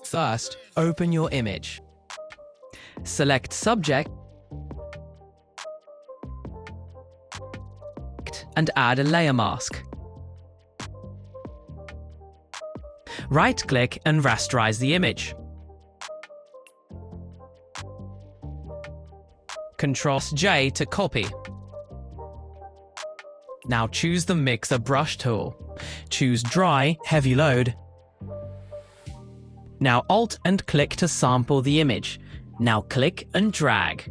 First, open your image. Select Subject and add a layer mask. Right-click and rasterize the image. Ctrl+J to copy. Now choose the Mixer brush tool. Choose Dry, Heavy Load. Now Alt and click to sample the image. Now click and drag.